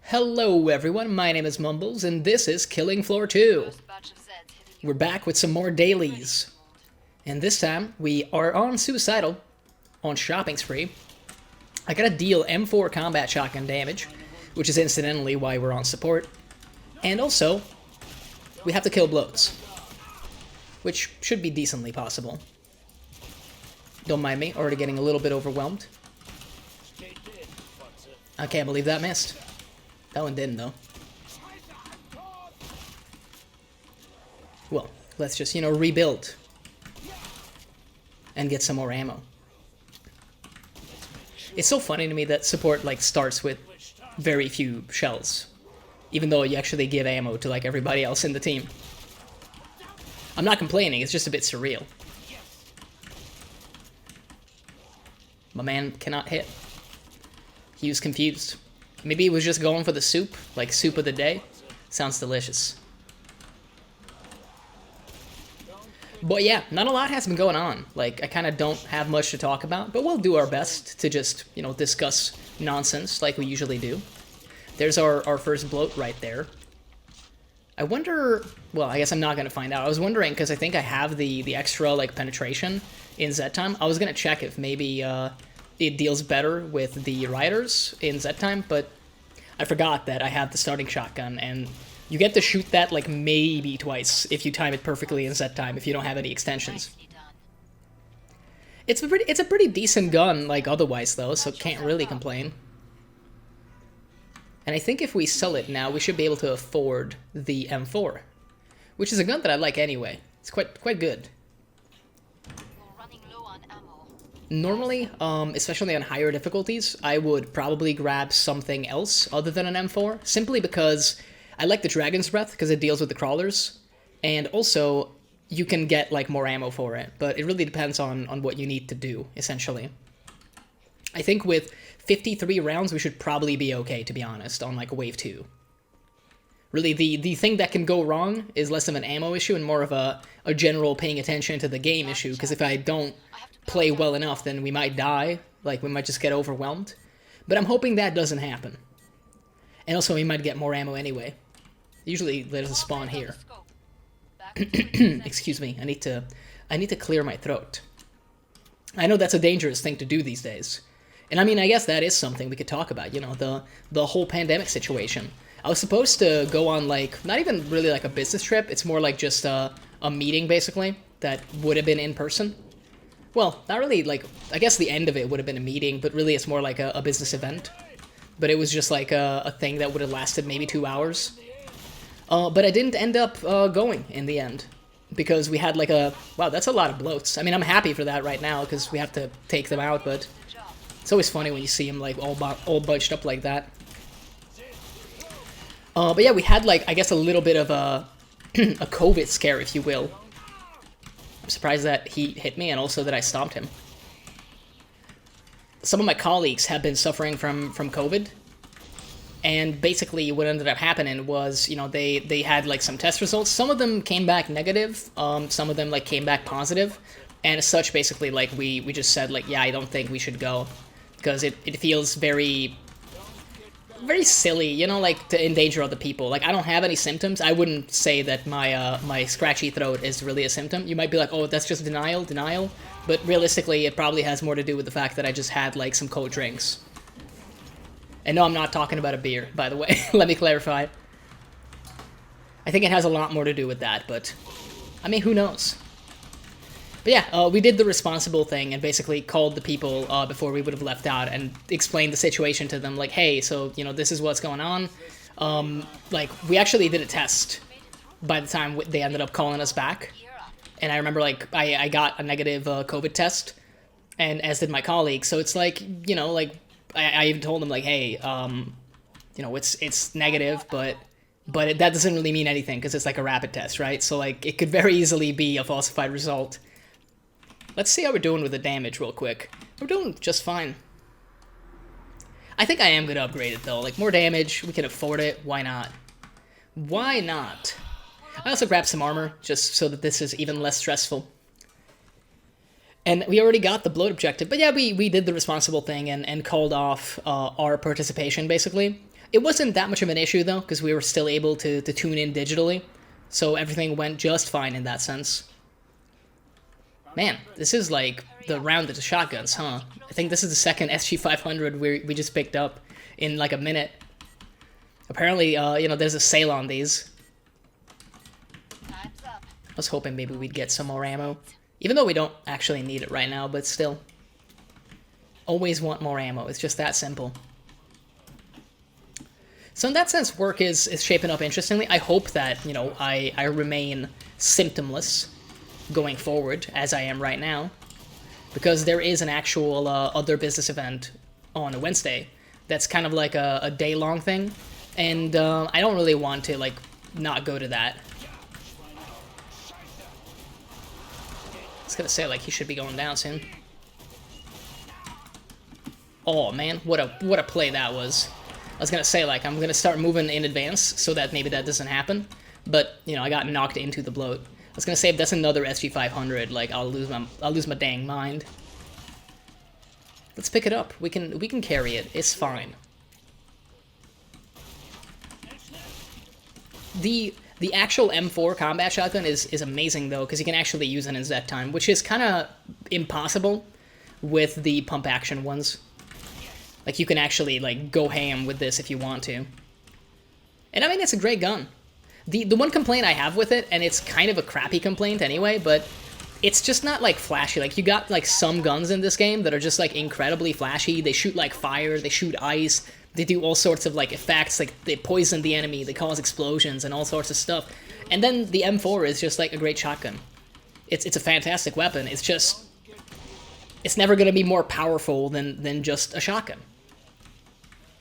Hello everyone, my name is Mumbles, and this is Killing Floor 2. We're back with some more dailies. And this time, we are on Suicidal, on Shopping Spree. I gotta deal M4 combat shotgun damage, which is incidentally why we're on support. And also, we have to kill bloats, which should be decently possible. Don't mind me, already getting a little bit overwhelmed. I can't believe that missed. That one didn't, though. Well, let's just, rebuild. And get some more ammo. It's so funny to me that support, starts with very few shells. Even though you actually give ammo to, everybody else in the team. I'm not complaining, it's just a bit surreal. My man cannot hit. He was confused. Maybe he was just going for the soup, like soup of the day. Sounds delicious. But yeah, not a lot has been going on. I kind of don't have much to talk about, but we'll do our best to just, discuss nonsense like we usually do. There's our first bloat right there. I wonder, well, I guess I'm not going to find out. I was wondering, because I think I have the extra, penetration in Z-Time. I was going to check if maybe, it deals better with the riders in Z-Time, but I forgot that I have the starting shotgun, and you get to shoot that, maybe twice if you time it perfectly in Z-Time, if you don't have any extensions. It's a pretty decent gun, otherwise, though, so can't really complain. And I think if we sell it now, we should be able to afford the M4, which is a gun that I like anyway. It's quite good. Normally, especially on higher difficulties, I would probably grab something else other than an M4, simply because I like the Dragon's Breath, because it deals with the crawlers, and also, you can get, more ammo for it, but it really depends on what you need to do, essentially. I think with 53 rounds, we should probably be okay, to be honest, on, wave 2. Really, the thing that can go wrong is less of an ammo issue and more of a general paying attention to the game issue, because if I don't play well enough, then we might die. We might just get overwhelmed. But I'm hoping that doesn't happen. And also, we might get more ammo anyway. Usually, there's a spawn here. Excuse me, I need to clear my throat. I know that's a dangerous thing to do these days. And I mean, I guess that is something we could talk about, the whole pandemic situation. I was supposed to go on, not even really a business trip, it's more just a meeting, basically, that would have been in person. Well, not really, I guess the end of it would have been a meeting, but really it's more like a business event. But it was just a thing that would have lasted maybe 2 hours. But I didn't end up going in the end. Because we had wow, that's a lot of bloats. I mean, I'm happy for that right now, because we have to take them out, but it's always funny when you see them, all bunched up like that. But yeah, we had, I guess a little bit of a COVID scare, if you will. I'm surprised that he hit me and also that I stomped him. Some of my colleagues have been suffering from COVID. And basically what ended up happening was, they had, some test results. Some of them came back negative. Some of them, came back positive. And as such, basically, we just said, yeah, I don't think we should go. Because it feels very silly, to endanger other people. I don't have any symptoms. I wouldn't say that my scratchy throat is really a symptom. You might be like, oh, that's just denial. But realistically, it probably has more to do with the fact that I just had, some cold drinks. And no, I'm not talking about a beer, by the way. Let me clarify. I think it has a lot more to do with that, but I mean, who knows? But yeah, we did the responsible thing and basically called the people before we would have left out and explained the situation to them, hey, so, this is what's going on. We actually did a test by the time they ended up calling us back. And I remember, I got a negative COVID test, and as did my colleague. So it's I even told them, hey, it's negative, but that doesn't really mean anything because it's a rapid test, right? So, it could very easily be a falsified result. Let's see how we're doing with the damage real quick. We're doing just fine. I think I am going to upgrade it, though. More damage, we can afford it. Why not? Why not? I also grabbed some armor, just so that this is even less stressful. And we already got the bloat objective, but yeah, we did the responsible thing and called off our participation, basically. It wasn't that much of an issue though, because we were still able to tune in digitally, so everything went just fine in that sense. Man, this is like the round of the shotguns, huh? I think this is the second SG500 we just picked up in like a minute. Apparently, you know, there's a sale on these. I was hoping maybe we'd get some more ammo. Even though we don't actually need it right now, but still. Always want more ammo, it's just that simple. So in that sense, work is shaping up interestingly. I hope that, you know, I remain symptomless going forward, as I am right now. Because there is an actual other business event on a Wednesday that's kind of like a day-long thing. And I don't really want to, like, not go to that. I was gonna say, like, he should be going down soon. Oh, man, what a play that was. I was gonna say, like, I'm gonna start moving in advance so that maybe that doesn't happen. But, you know, I got knocked into the bloat. I was gonna say, if that's another SG500, like, I'll lose my dang mind. Let's pick it up. We can carry it. It's fine. The actual M4 combat shotgun is amazing though, because you can actually use it in Z time, which is kind of impossible with the pump action ones. Like, you can actually, like, go ham with this if you want to. And I mean, it's a great gun. The one complaint I have with it, and it's kind of a crappy complaint anyway, but it's just not, like, flashy. Like, you got, like, some guns in this game that are just, like, incredibly flashy. They shoot, like, fire, they shoot ice, they do all sorts of, like, effects, like, they poison the enemy, they cause explosions, and all sorts of stuff. And then the M4 is just, like, a great shotgun. It's a fantastic weapon, it's just... It's never gonna be more powerful than just a shotgun.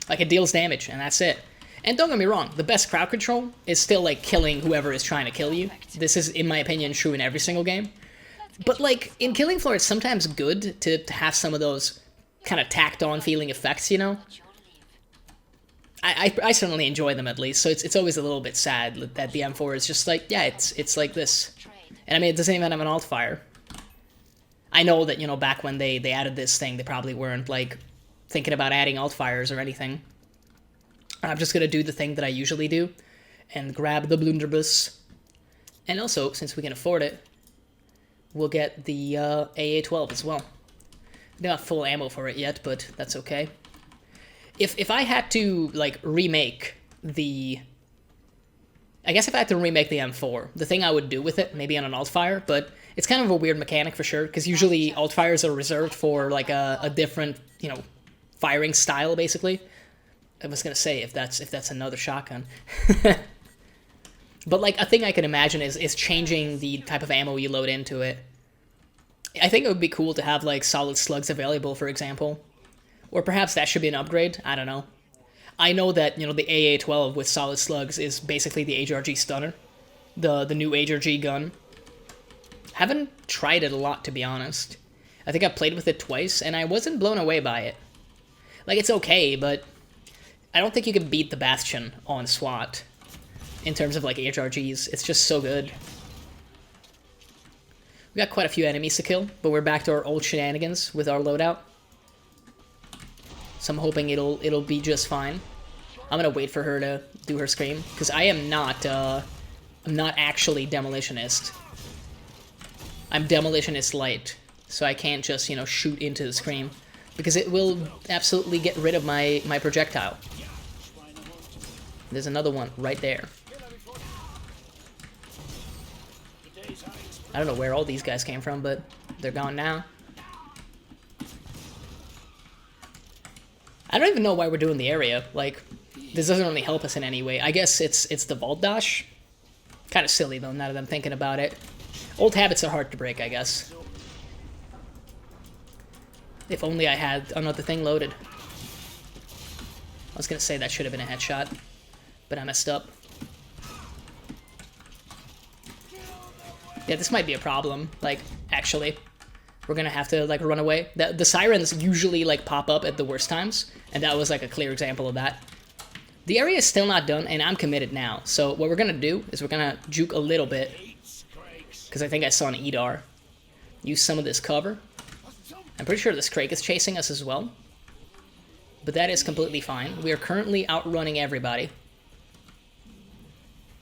Like, it deals damage, and that's it. And don't get me wrong, the best crowd control is still, like, killing whoever is trying to kill you. This is, in my opinion, true in every single game. But, like, in Killing Floor, it's sometimes good to have some of those kind of tacked-on feeling effects, you know? I certainly enjoy them, at least, so it's always a little bit sad that the M4 is just like, yeah, it's like this. And I mean, it doesn't even have an alt-fire. I know that, you know, back when they added this thing, they probably weren't, like, thinking about adding alt-fires or anything. I'm just gonna do the thing that I usually do, and grab the blunderbuss. And also, since we can afford it, we'll get the AA-12 as well. We don't have full ammo for it yet, but that's okay. If I had to, like, remake the... I guess if I had to remake the M4, the thing I would do with it, maybe on an alt-fire, but it's kind of a weird mechanic for sure, because usually alt-fires are reserved for, like, a different, you know, firing style, basically. I was gonna say, if that's another shotgun. But, like, a thing I can imagine is changing the type of ammo you load into it. I think it would be cool to have, like, solid slugs available, for example. Or perhaps that should be an upgrade, I don't know. I know that, you know, the AA-12 with solid slugs is basically the HRG Stunner. The new HRG gun. Haven't tried it a lot, to be honest. I think I played with it twice, and I wasn't blown away by it. Like, it's okay, but I don't think you can beat the Bastion on SWAT in terms of, like, HRGs. It's just so good. We got quite a few enemies to kill, but we're back to our old shenanigans with our loadout. So I'm hoping it'll be just fine. I'm gonna wait for her to do her scream, because I am not, I'm not actually Demolitionist. I'm Demolitionist Light, so I can't just, you know, shoot into the scream, because it will absolutely get rid of my projectile. There's another one right there. I don't know where all these guys came from, but they're gone now. I don't even know why we're doing the area. Like, this doesn't really help us in any way. I guess it's the Vault Dash. Kind of silly, though, now that I'm thinking about it. Old habits are hard to break, I guess. If only I had another thing loaded. I was gonna say that should have been a headshot, but I messed up. Yeah, this might be a problem, like, actually. We're gonna have to, like, run away. The sirens usually, like, pop up at the worst times, and that was, like, a clear example of that. The area is still not done, and I'm committed now. So what we're gonna do is we're gonna juke a little bit, because I think I saw an EDAR. Use some of this cover. I'm pretty sure this Crake is chasing us as well. but that is completely fine. We are currently outrunning everybody.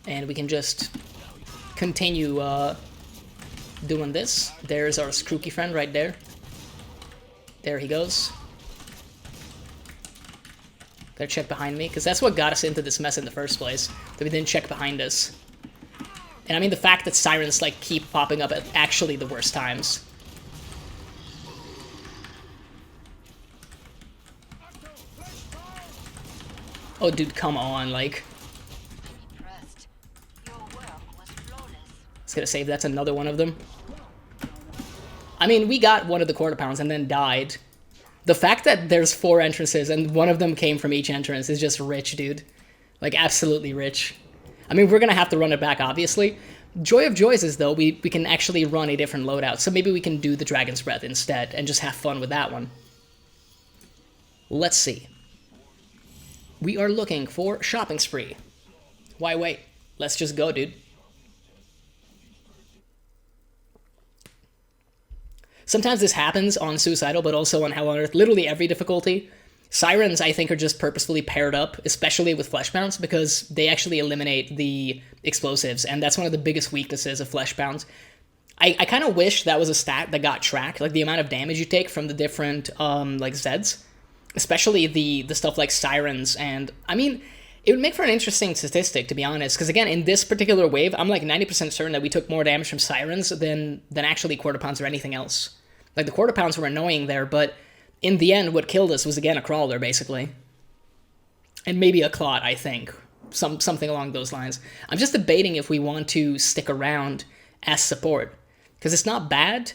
And we can just continue doing this. There's our Skruki friend right there. There he goes. Gotta check behind me, because that's what got us into this mess in the first place, that we didn't check behind us. And I mean, the fact that sirens, like, keep popping up at actually the worst times. Oh, dude, come on, like... I was gonna say, that's another one of them. I mean, we got one of the quarter pounds and then died. The fact that there's 4 entrances and one of them came from each entrance is just rich, dude. Like, absolutely rich. I mean, we're gonna have to run it back, obviously. Joy of Joys is, though, we can actually run a different loadout, so maybe we can do the Dragon's Breath instead and just have fun with that one. Let's see. We are looking for Shopping Spree. Why wait? Let's just go, dude. Sometimes this happens on Suicidal, but also on Hell on Earth. Literally every difficulty. Sirens, I think, are just purposefully paired up, especially with Fleshbounds, because they actually eliminate the explosives, and that's one of the biggest weaknesses of Fleshbounds. I kind of wish that was a stat that got tracked, like the amount of damage you take from the different, like, Zeds. Especially the stuff like Sirens, and, I mean, it would make for an interesting statistic, to be honest, because, again, in this particular wave, I'm, like, 90% certain that we took more damage from Sirens than actually Quarter Pounds or anything else. Like, the Quarter Pounds were annoying there, but in the end, what killed us was, again, a Crawler, basically. And maybe a Clot, I think. Something along those lines. I'm just debating if we want to stick around as support. Because it's not bad,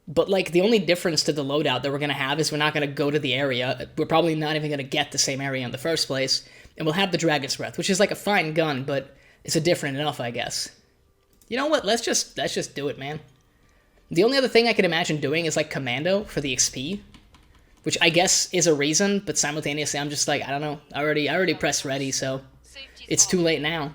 but, like, the only difference to the loadout that we're going to have is we're not going to go to the area. We're probably not even going to get the same area in the first place. And we'll have the Dragon's Breath, which is, like, a fine gun, but it's a different enough, I guess. You know what? Let's just do it, man. The only other thing I could imagine doing is, like, Commando for the XP, which I guess is a reason, but simultaneously I'm just like, I don't know. I already pressed ready, so it's too late now.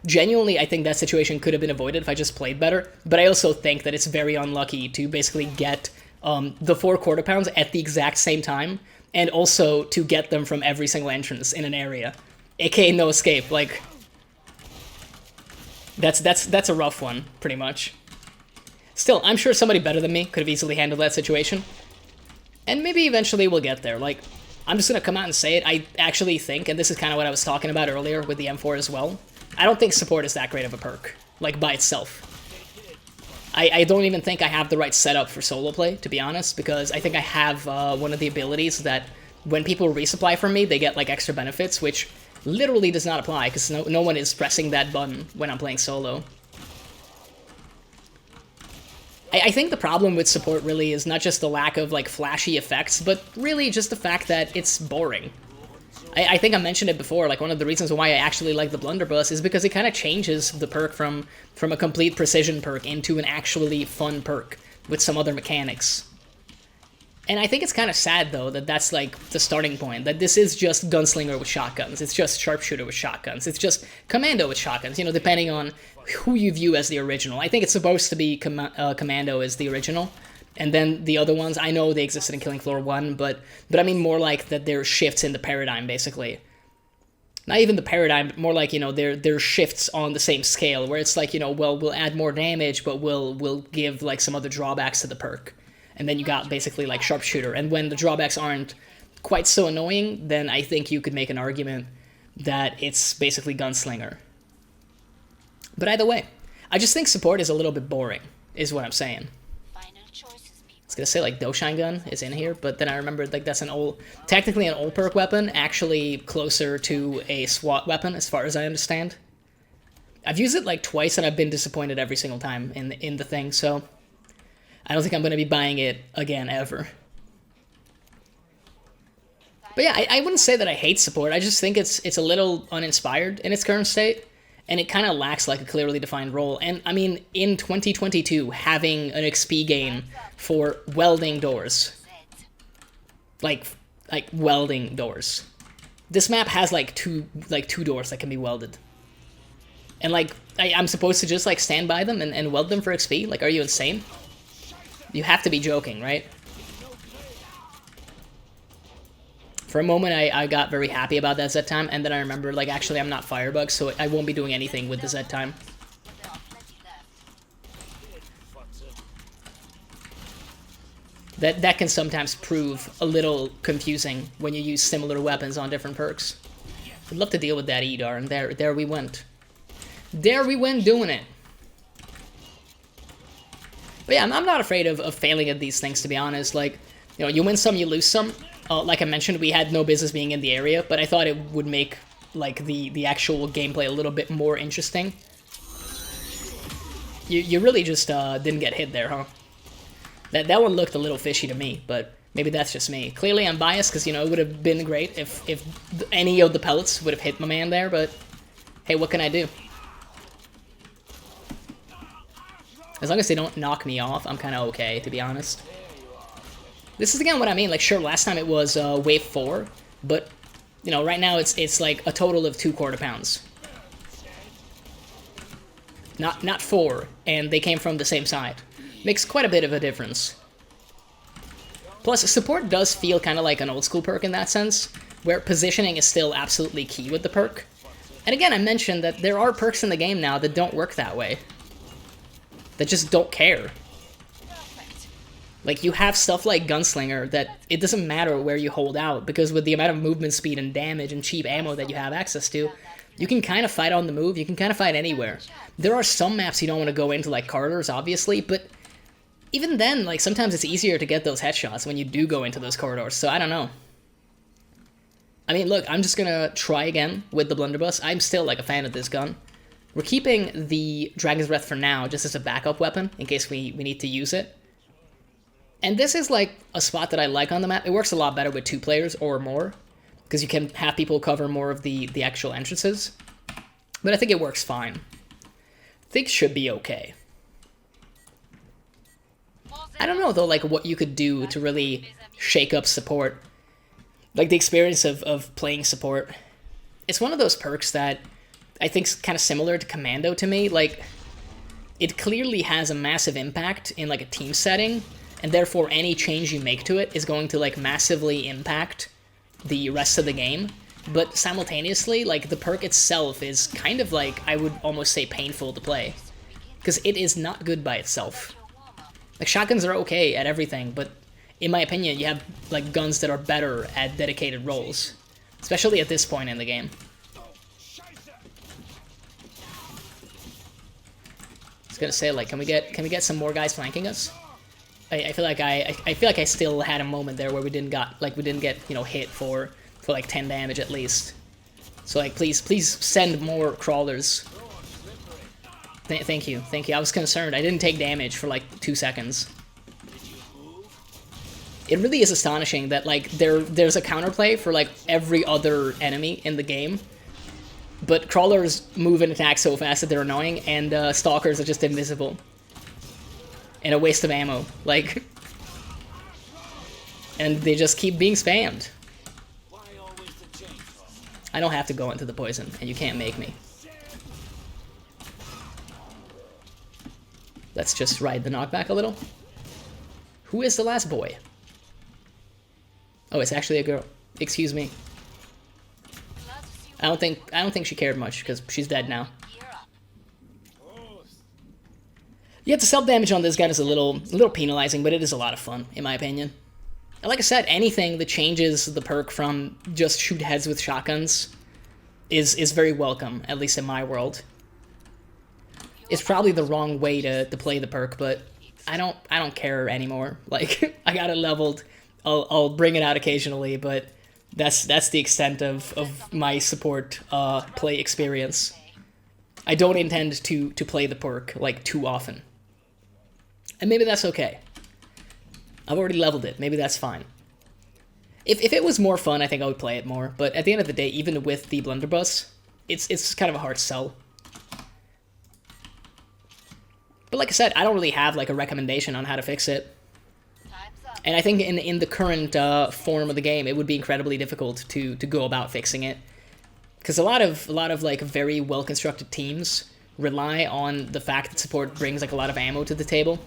Genuinely, I think that situation could have been avoided if I just played better, but I also think that it's very unlucky to basically get the 4 quarter pounds at the exact same time, and also to get them from every single entrance in an area, aka no escape. Like, that's a rough one, pretty much. Still, I'm sure somebody better than me could have easily handled that situation. And maybe eventually we'll get there. Like, I'm just going to come out and say it. I actually think, and this is kind of what I was talking about earlier with the M4 as well, I don't think support is that great of a perk, like, by itself. I don't even think I have the right setup for solo play, to be honest, because I think I have one of the abilities that when people resupply from me, they get, like, extra benefits, which literally does not apply, because no one is pressing that button when I'm playing solo. I think the problem with support really is not just the lack of, like, flashy effects, but really just the fact that it's boring. I think I mentioned it before, like, one of the reasons why I actually like the Blunderbuss is because it kind of changes the perk from a complete precision perk into an actually fun perk with some other mechanics. And I think it's kind of sad, though, that that's, like, the starting point, that this is just Gunslinger with shotguns, it's just Sharpshooter with shotguns, it's just Commando with shotguns, you know, depending on who you view as the original. I think it's supposed to be Commando as the original, and then the other ones, I know they existed in Killing Floor 1, but I mean more like that there are shifts in the paradigm, basically. Not even the paradigm, more like, you know, there are shifts on the same scale, where it's like, you know, well, we'll add more damage, but we'll give, like, some other drawbacks to the perk. And then you got basically, like, Sharpshooter, and when the drawbacks aren't quite so annoying, then I think you could make an argument that it's basically Gunslinger. But either way, I just think support is a little bit boring, is what I'm saying. I was gonna say, like, Doshine Gun is in here, but then I remembered, like, that's technically an old perk weapon, actually closer to a SWAT weapon, as far as I understand. I've used it, like, twice, and I've been disappointed every single time in the thing, so I don't think I'm gonna be buying it again, ever. But yeah, I wouldn't say that I hate support, I just think it's a little uninspired in its current state. And it kind of lacks, like, a clearly defined role. And, I mean, in 2022, having an XP gain for welding doors. Like welding doors. This map has, like, two doors that can be welded. And, like, I'm supposed to just, like, stand by them and weld them for XP? Like, are you insane? You have to be joking, right? For a moment, I got very happy about that Z time, and then I remember, like, actually I'm not Firebug, so I won't be doing anything with the Z time. That can sometimes prove a little confusing when you use similar weapons on different perks. I'd love to deal with that Edar, and there we went. There we went doing it. But yeah, I'm not afraid of failing at these things, to be honest. Like, you know, you win some, you lose some. Like I mentioned, we had no business being in the area, but I thought it would make, like, the actual gameplay a little bit more interesting. You really just didn't get hit there, huh? That one looked a little fishy to me, but maybe that's just me. Clearly I'm biased, because, you know, it would have been great if any of the pellets would have hit my man there, but hey, what can I do? As long as they don't knock me off, I'm kind of okay, to be honest. This is again what I mean. Like, sure, last time it was wave 4, but, you know, right now it's like a total of 2 quarter pounds. Not 4, and they came from the same side. Makes quite a bit of a difference. Plus, support does feel kind of like an old school perk in that sense, where positioning is still absolutely key with the perk. And again, I mentioned that there are perks in the game now that don't work that way. That just don't care. Like, you have stuff like Gunslinger that it doesn't matter where you hold out, because with the amount of movement speed and damage and cheap ammo that you have access to, you can kind of fight on the move, you can kind of fight anywhere. There are some maps you don't want to go into, like corridors, obviously, but even then, like, sometimes it's easier to get those headshots when you do go into those corridors, so I don't know. I mean, look, I'm just gonna try again with the Blunderbuss. I'm still, like, a fan of this gun. We're keeping the Dragon's Breath for now, just as a backup weapon, in case we need to use it. And this is, like, a spot that I like on the map. It works a lot better with 2 players or more, because you can have people cover more of the actual entrances. But I think it works fine. I think it should be okay. I don't know, though, like, what you could do to really shake up support. Like, the experience of playing support. It's one of those perks that I think's kind of similar to Commando to me. Like, it clearly has a massive impact in, like, a team setting, and therefore any change you make to it is going to, like, massively impact the rest of the game. But simultaneously, like, the perk itself is kind of, like, I would almost say painful to play. Because it is not good by itself. Like, shotguns are okay at everything, but in my opinion, you have, like, guns that are better at dedicated roles. Especially at this point in the game. I was gonna say, like, can we get some more guys flanking us? I feel like I still had a moment there where we didn't get, you know, hit for like 10 damage at least. So, like, please send more crawlers. Thank you. I was concerned. I didn't take damage for like 2 seconds. It really is astonishing that, like, there's a counterplay for, like, every other enemy in the game, but crawlers move and attack so fast that they're annoying, and stalkers are just invisible. And a waste of ammo, like, and they just keep being spammed. I don't have to go into the poison, and you can't make me. Let's just ride the knockback a little. Who is the last boy? Oh, it's actually a girl. Excuse me. I don't think she cared much, because she's dead now. Yeah, the self-damage on this gun is a little penalizing, but it is a lot of fun, in my opinion. And like I said, anything that changes the perk from just shoot heads with shotguns is very welcome, at least in my world. It's probably the wrong way to play the perk, but I don't care anymore. Like, I got it leveled. I'll bring it out occasionally, but that's the extent of my support play experience. I don't intend to play the perk, like, too often. And maybe that's okay. I've already leveled it. Maybe that's fine. If it was more fun, I think I would play it more. But at the end of the day, even with the Blunderbuss, it's kind of a hard sell. But like I said, I don't really have, like, a recommendation on how to fix it. And I think in the current form of the game, it would be incredibly difficult to go about fixing it. Because a lot of like, very well-constructed teams rely on the fact that support brings, like, a lot of ammo to the table.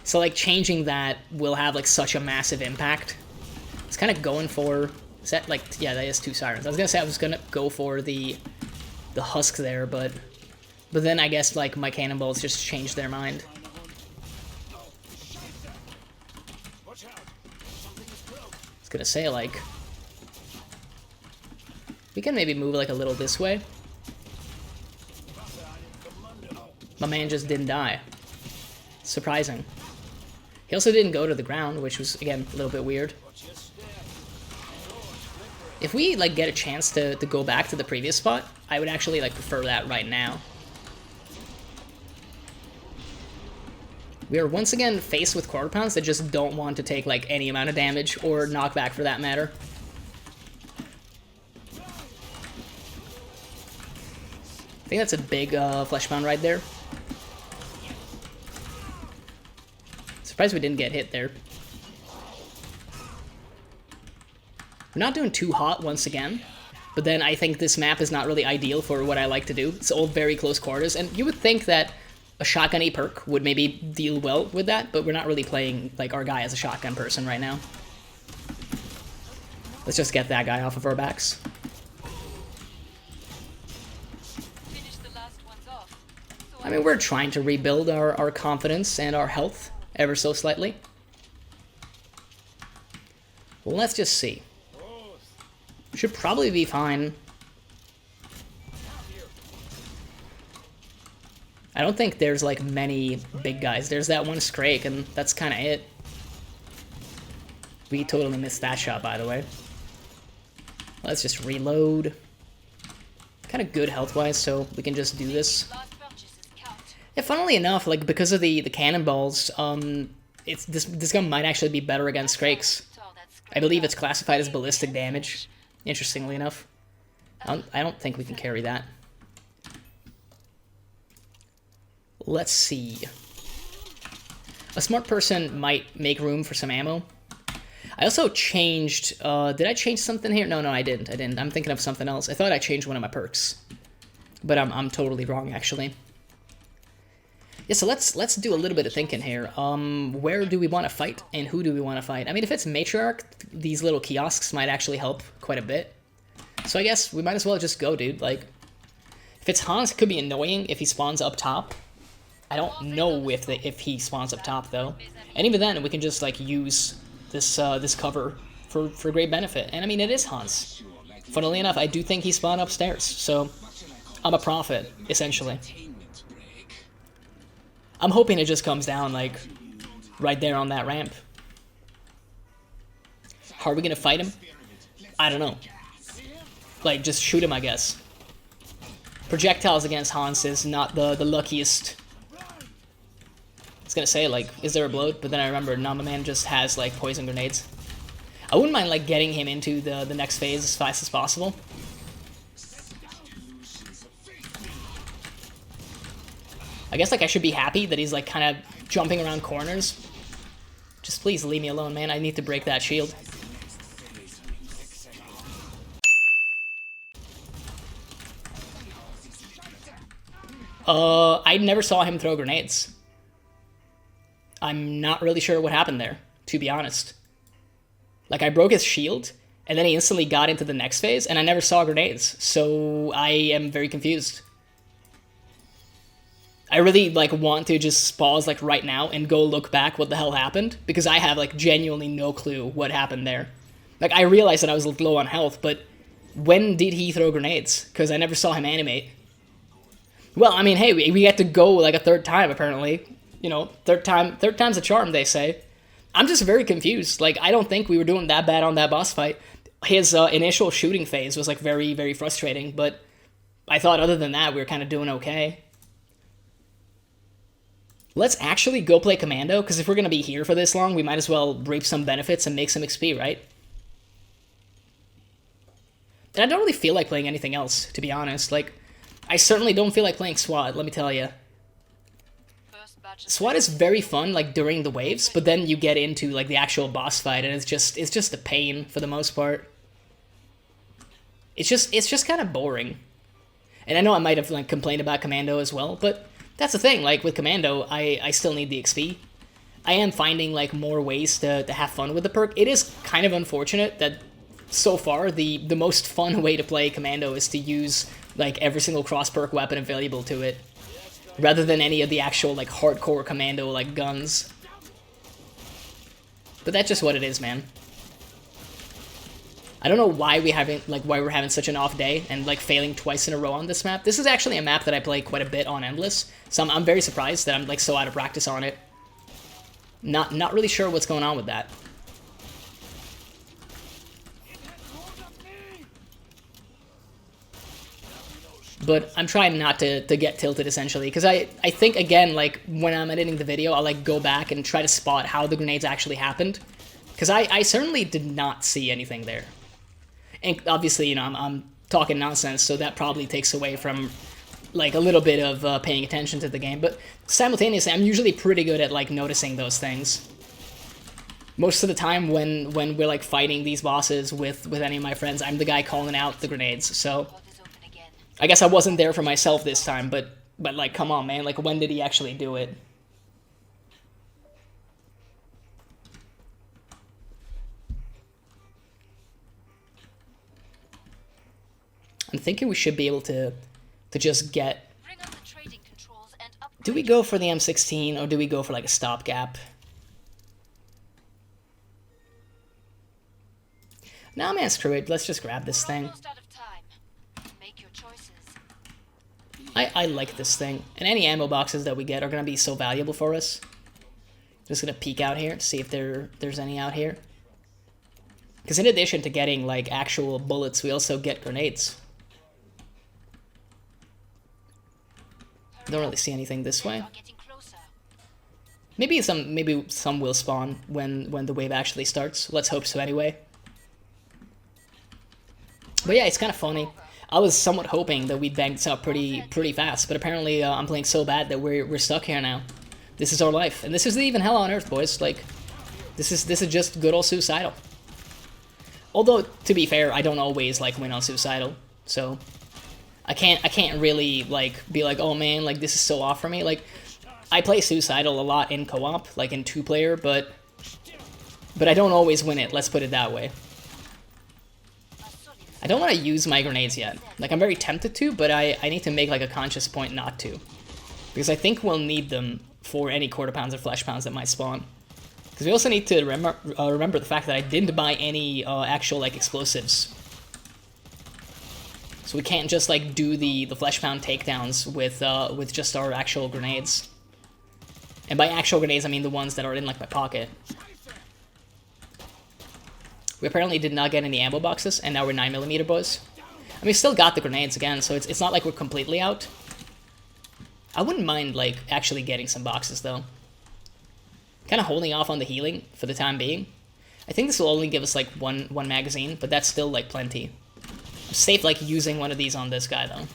So, like, changing that will have, like, such a massive impact. It's kind of going for Is that like, yeah, that is 2 Sirens. I was gonna say I was gonna go for the Husk there, but then I guess like my Cannonballs just changed their mind. I was gonna say like, we can maybe move like a little this way. My man just didn't die. Surprising. He also didn't go to the ground, which was, again, a little bit weird. If we, like, get a chance to go back to the previous spot, I would actually, like, prefer that right now. We are once again faced with Quarter Pounds that just don't want to take, like, any amount of damage, or knockback for that matter. I think that's a big Fleshbound right there. Surprised we didn't get hit there. We're not doing too hot once again, but then I think this map is not really ideal for what I like to do. It's all very close quarters, and you would think that a shotgun-y perk would maybe deal well with that, but we're not really playing like our guy as a shotgun person right now. Let's just get that guy off of our backs. I mean, we're trying to rebuild our confidence and our health ever so slightly. Well, let's just see. Should probably be fine. I don't think there's like many big guys. There's that one Scrake, and that's kind of it. We totally missed that shot, by the way. Let's just reload. Kind of good health-wise, so we can just do this. Yeah, funnily enough, like because of the cannonballs, it's this gun might actually be better against Scrakes. I believe it's classified as ballistic damage. Interestingly enough, I don't think we can carry that. Let's see. A smart person might make room for some ammo. I also changed. Did I change something here? No, I didn't. I'm thinking of something else. I thought I changed one of my perks, but I'm totally wrong actually. Yeah, so let's do a little bit of thinking here. Where do we want to fight, and who do we want to fight? I mean, if it's Matriarch, these little kiosks might actually help quite a bit. So I guess we might as well just go, dude. Like, if it's Hans, it could be annoying if he spawns up top. I don't know if he spawns up top though, and even then we can just like use this this cover for great benefit. And I mean, it is Hans. Funnily enough, I do think he spawned upstairs, so I'm a prophet essentially. I'm hoping it just comes down, like, right there on that ramp. How are we gonna fight him? I don't know. Like, just shoot him, I guess. Projectiles against Hans is not the luckiest. I was gonna say, like, is there a bloat? But then I remember Namaman just has, like, poison grenades. I wouldn't mind, like, getting him into the next phase as fast as possible. I guess, like, I should be happy that he's, like, kind of jumping around corners. Just please leave me alone, man. I need to break that shield. I never saw him throw grenades. I'm not really sure what happened there, to be honest. Like, I broke his shield, and then he instantly got into the next phase, and I never saw grenades. So I am very confused. I really, like, want to just pause, like, right now and go look back what the hell happened, because I have, like, genuinely no clue what happened there. Like, I realized that I was low on health, but when did he throw grenades? Because I never saw him animate. Well, I mean, hey, we had to go, like, a third time, apparently. You know, third time's a charm, they say. I'm just very confused. Like, I don't think we were doing that bad on that boss fight. His initial shooting phase was, like, very, very frustrating, but I thought other than that, we were kind of doing okay. Let's actually go play Commando, because if we're going to be here for this long, we might as well reap some benefits and make some XP, right? And I don't really feel like playing anything else, to be honest. Like, I certainly don't feel like playing SWAT, let me tell you. SWAT is very fun, like, during the waves, but then you get into, like, the actual boss fight, and it's just a pain, for the most part. It's just kind of boring. And I know I might have, like, complained about Commando as well, but that's the thing, like, with Commando, I still need the XP. I am finding, like, more ways to have fun with the perk. It is kind of unfortunate that so far, the most fun way to play Commando is to use like every single cross perk weapon available to it, rather than any of the actual like hardcore Commando like guns. But that's just what it is, man. I don't know why we're having such an off day and like failing twice in a row on this map. This is actually a map that I play quite a bit on Endless, so I'm very surprised that I'm like so out of practice on it. Not really sure what's going on with that. But I'm trying not to get tilted, essentially, because I think, again, like, when I'm editing the video, I'll, like, go back and try to spot how the grenades actually happened. Because I certainly did not see anything there. And obviously, you know, I'm talking nonsense, so that probably takes away from, like, a little bit of paying attention to the game. But simultaneously, I'm usually pretty good at, like, noticing those things. Most of the time when we're, like, fighting these bosses with any of my friends, I'm the guy calling out the grenades, so I guess I wasn't there for myself this time, but like, come on, man. Like, when did he actually do it? I'm thinking we should be able to just get... Do we go for the M16, or do we go for, like, a stopgap? Nah, man, screw it. Let's just grab this thing. I like this thing, and any ammo boxes that we get are going to be so valuable for us. Just going to peek out here to see if there's any out here. Because in addition to getting, like, actual bullets, we also get grenades. Don't really see anything this way. Maybe some will spawn when the wave actually starts. Let's hope so anyway. But yeah, it's kind of funny. I was somewhat hoping that we'd bang this out pretty fast, but apparently I'm playing so bad that we're stuck here now. This is our life, and this isn't even hell on earth, boys. Like, this is just good old Suicidal. Although, to be fair, I don't always like win on Suicidal, so I can't really like be like, oh man, like this is so off for me. Like, I play Suicidal a lot in co-op, like in 2-player, but I don't always win it. Let's put it that way. I don't want to use my grenades yet. Like, I'm very tempted to, but I need to make, like, a conscious point not to. Because I think we'll need them for any quarter pounds or flesh pounds that might spawn. Because we also need to remember the fact that I didn't buy any actual, like, explosives. So we can't just, like, do the flesh pound takedowns with just our actual grenades. And by actual grenades, I mean the ones that are in, like, my pocket. We apparently did not get any ammo boxes, and now we're 9mm, boys. I mean, we still got the grenades again, so it's not like we're completely out. I wouldn't mind, like, actually getting some boxes, though. Kind of holding off on the healing for the time being. I think this will only give us, like, one magazine, but that's still, like, plenty. I'm safe, like, using one of these on this guy, though.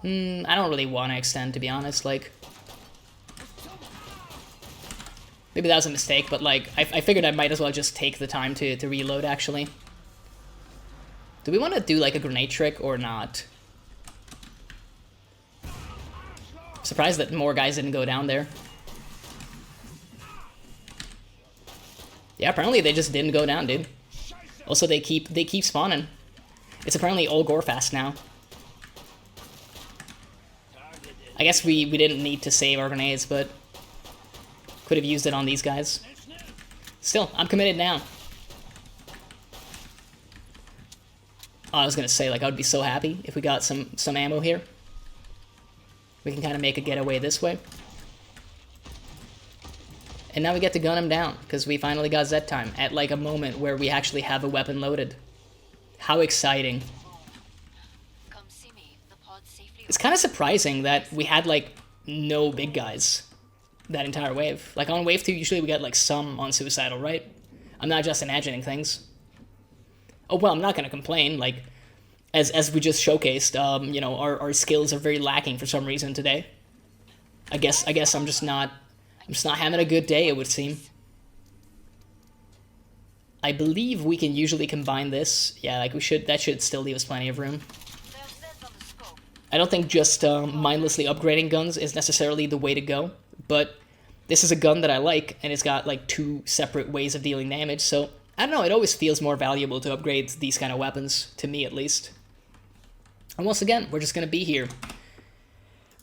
I don't really want to extend, to be honest, like... Maybe that was a mistake, but, like, I figured I might as well just take the time to reload, actually. Do we want to do, like, a grenade trick or not? Surprised that more guys didn't go down there. Yeah, apparently they just didn't go down, dude. Also, they keep spawning. It's apparently all gore fast now. I guess we didn't need to save our grenades, but... Could have used it on these guys. Still, I'm committed now. Oh, I was gonna say, like, I would be so happy if we got some ammo here. We can kind of make a getaway this way. And now we get to gun him down, because we finally got Z time at, like, a moment where we actually have a weapon loaded. How exciting. It's kind of surprising that we had, like, no big guys that entire wave. Like, on wave 2, usually we get, like, some on Suicidal, right? I'm not just imagining things. Oh, well, I'm not gonna complain. Like, as we just showcased, you know, our skills are very lacking for some reason today. I guess I'm just not having a good day, it would seem. I believe we can usually combine this. Yeah, like, that should still leave us plenty of room. I don't think just mindlessly upgrading guns is necessarily the way to go, but This is a gun that I like, and it's got like 2 separate ways of dealing damage, so I don't know, it always feels more valuable to upgrade these kind of weapons, to me at least. And once again, we're just going to be here.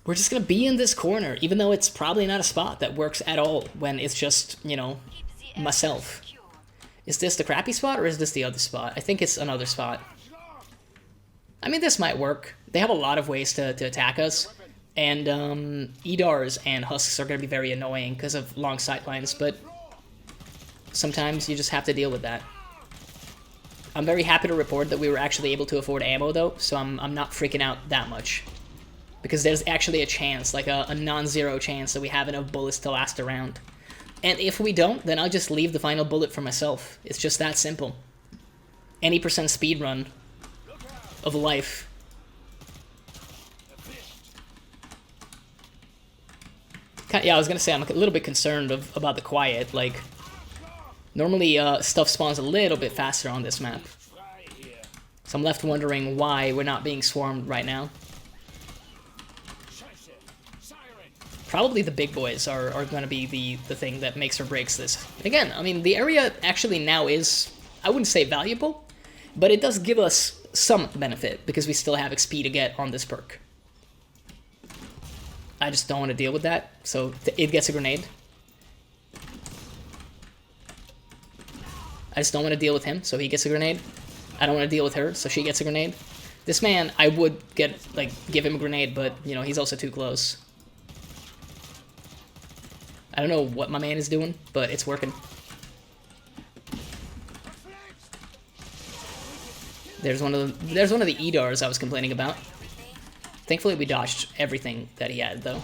We're just going to be in this corner, even though it's probably not a spot that works at all when it's just, you know, myself. Is this the crappy spot, or is this the other spot? I think it's another spot. I mean, this might work. They have a lot of ways to attack us, and Edars and Husks are going to be very annoying because of long sightlines, but sometimes you just have to deal with that. I'm very happy to report that we were actually able to afford ammo, though, so I'm not freaking out that much. Because there's actually a chance, like a non-zero chance, that we have enough bullets to last a round. And if we don't, then I'll just leave the final bullet for myself. It's just that simple. Any percent speedrun of life. Yeah, I was gonna say, I'm a little bit concerned about the quiet. Like, normally stuff spawns a little bit faster on this map. So I'm left wondering why we're not being swarmed right now. Probably the big boys are going to be the thing that makes or breaks this. And again, I mean, the area actually now is, I wouldn't say valuable, but it does give us some benefit, because we still have XP to get on this perk. I just don't want to deal with that, so it gets a grenade. I just don't want to deal with him, so he gets a grenade. I don't want to deal with her, so she gets a grenade. This man, I would give him a grenade, but, you know, he's also too close. I don't know what my man is doing, but it's working. There's one of the Edars I was complaining about. Thankfully, we dodged everything that he had, though.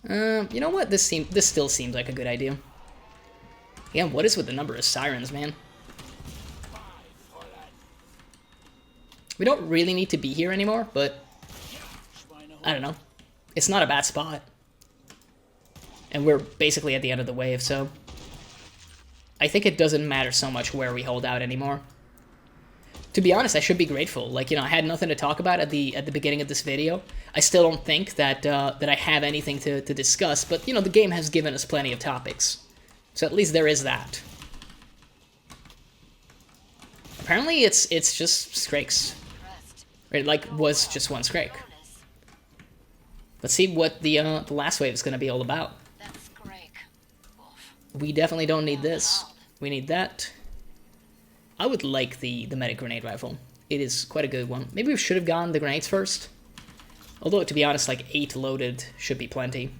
You know what? This still seems like a good idea. Yeah, what is with the number of sirens, man? We don't really need to be here anymore, but I don't know. It's not a bad spot. And we're basically at the end of the wave, so I think it doesn't matter so much where we hold out anymore. To be honest, I should be grateful. Like, you know, I had nothing to talk about at the beginning of this video. I still don't think that that I have anything to discuss, but, you know, the game has given us plenty of topics. So at least there is that. Apparently it's just Skrakes. It, like, was just one Skrake. Let's see what the last wave is going to be all about. We definitely don't need this. We need that. I would like the medic grenade rifle. It is quite a good one. Maybe we should have gone the grenades first. Although, to be honest, like 8 loaded should be plenty.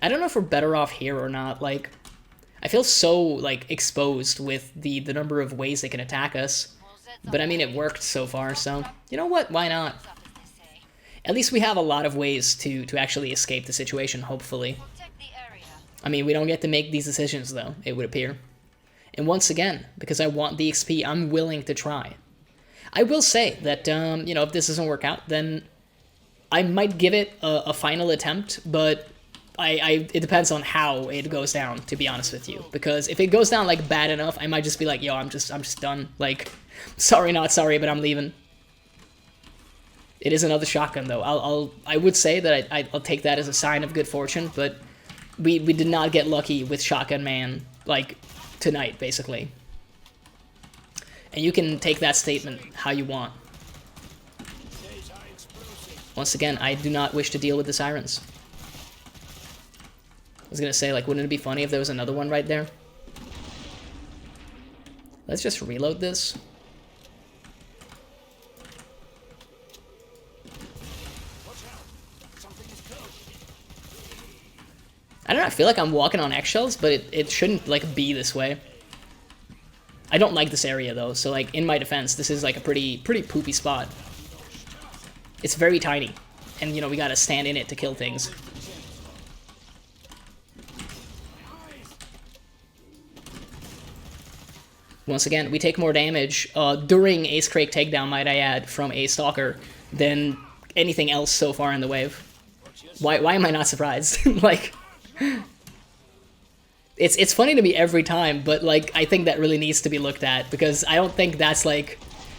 I don't know if we're better off here or not. Like, I feel so, like, exposed with the number of ways they can attack us. But, I mean, it worked so far, so you know what? Why not? At least we have a lot of ways to actually escape the situation, hopefully. I mean, we don't get to make these decisions, though, it would appear. And once again, because I want the XP, I'm willing to try. I will say that, you know, if this doesn't work out, then I might give it a final attempt, but it depends on how it goes down, to be honest with you. Because if it goes down, like, bad enough, I might just be like, yo, I'm just done. Like, sorry, not sorry, but I'm leaving. It is another shotgun, though. I would say that I'll take that as a sign of good fortune, but we did not get lucky with Shotgun Man, like, tonight, basically. And you can take that statement how you want. Once again, I do not wish to deal with the sirens. I was gonna say, like, wouldn't it be funny if there was another one right there? Let's just reload this. I don't know, I feel like I'm walking on eggshells, but it shouldn't, like, be this way. I don't like this area, though, so, like, in my defense, this is, like, a pretty poopy spot. It's very tiny, and, you know, we gotta stand in it to kill things. Once again, we take more damage during a Skrake takedown, might I add, from a Stalker than anything else so far in the wave. Why am I not surprised? Like... It's funny to me every time, but, like, I think that really needs to be looked at, because I don't think that's, like...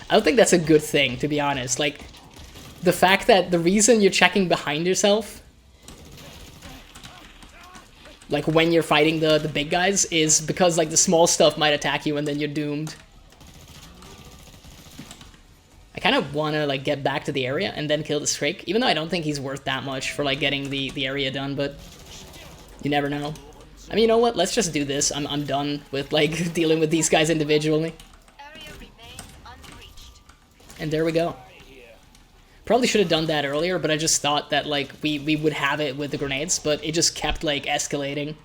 I don't think that's a good thing, to be honest. Like, the fact that the reason you're checking behind yourself like when you're fighting the big guys, is because like the small stuff might attack you and then you're doomed. I kind of want to like get back to the area and then kill the Scrake, even though I don't think he's worth that much for like getting the area done, but you never know. I mean, you know what? Let's just do this. I'm done with like dealing with these guys individually. And there we go. Probably should have done that earlier, but I just thought that like we would have it with the grenades, but it just kept like escalating.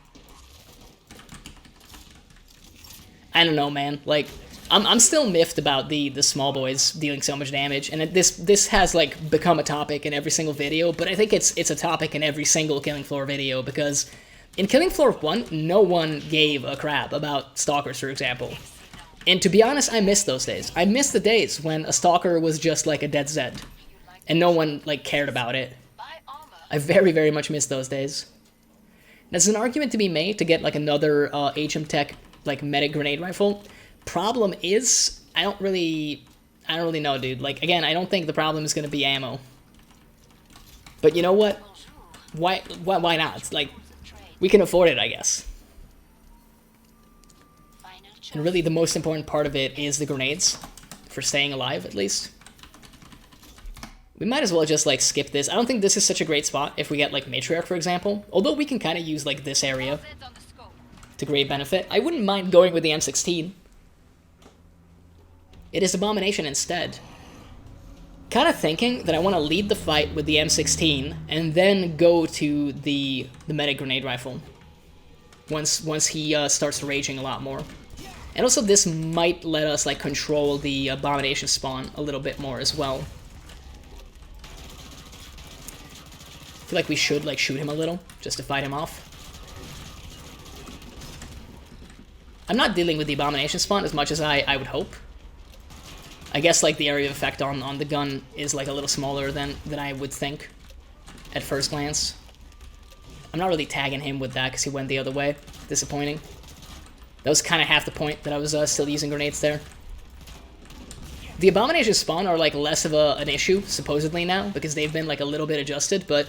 I don't know, man. Like I'm still miffed about the small boys dealing so much damage, and this has like become a topic in every single video, but I think it's a topic in every single Killing Floor video, because in Killing Floor 1, no one gave a crap about Stalkers, for example. And to be honest, I miss those days. I miss the days when a Stalker was just like a dead Zed, and no one like cared about it. I very, very much miss those days. There's an argument to be made to get like another HM Tech like medic grenade rifle. Problem is, I don't really know, dude. Like, again, I don't think the problem is gonna be ammo. But you know what? Why not? It's like, we can afford it, I guess. And really, the most important part of it is the grenades, for staying alive, at least. We might as well just, like, skip this. I don't think this is such a great spot if we get, like, Matriarch, for example. Although we can kind of use, like, this area to great benefit. I wouldn't mind going with the M16. It is Abomination instead. Kind of thinking that I want to lead the fight with the M16 and then go to the medic grenade rifle once he starts raging a lot more. And also this might let us like control the Abomination spawn a little bit more as well. I feel like we should like shoot him a little just to fight him off. I'm not dealing with the Abomination spawn as much as I would hope. I guess like the area of effect on the gun is like a little smaller than I would think at first glance. I'm not really tagging him with that because he went the other way. Disappointing. That was kind of half the point that I was still using grenades there. The Abomination spawn are like less of an issue supposedly now because they've been like a little bit adjusted, but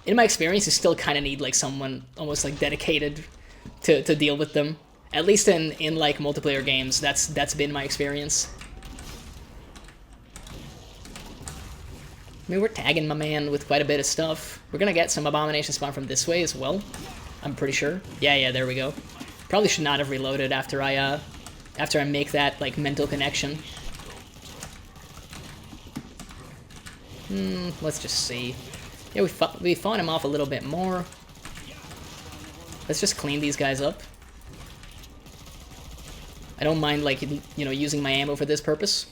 in my experience you still kind of need like someone almost like dedicated to deal with them. At least in like multiplayer games, that's been my experience. I mean, we're tagging my man with quite a bit of stuff. We're gonna get some Abomination spawn from this way as well. I'm pretty sure. Yeah, there we go. Probably should not have reloaded after I make that like mental connection. Let's just see. Yeah, we fought him off a little bit more. Let's just clean these guys up. I don't mind like you know using my ammo for this purpose.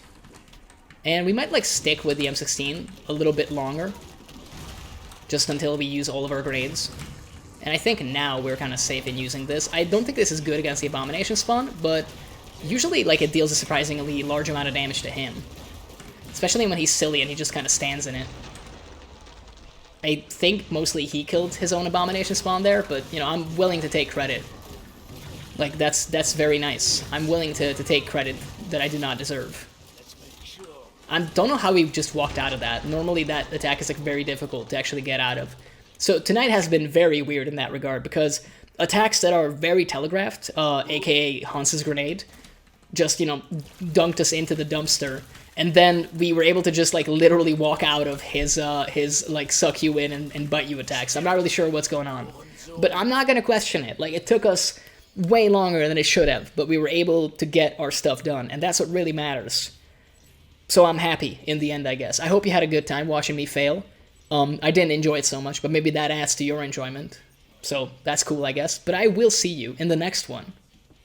And we might like stick with the M16 a little bit longer, just until we use all of our grenades. And I think now we're kind of safe in using this. I don't think this is good against the Abomination spawn, but usually like it deals a surprisingly large amount of damage to him. Especially when he's silly and he just kind of stands in it. I think mostly he killed his own Abomination spawn there, but you know, I'm willing to take credit. Like that's very nice. I'm willing to take credit that I do not deserve. I don't know how we just walked out of that. Normally that attack is like very difficult to actually get out of. So tonight has been very weird in that regard because attacks that are very telegraphed, aka Hans's grenade, just, you know, dunked us into the dumpster. And then we were able to just like literally walk out of his like suck you in and bite you attacks. I'm not really sure what's going on. But I'm not going to question it. Like it took us way longer than it should have, but we were able to get our stuff done. And that's what really matters. So I'm happy in the end, I guess. I hope you had a good time watching me fail. I didn't enjoy it so much, but maybe that adds to your enjoyment. So that's cool, I guess. But I will see you in the next one.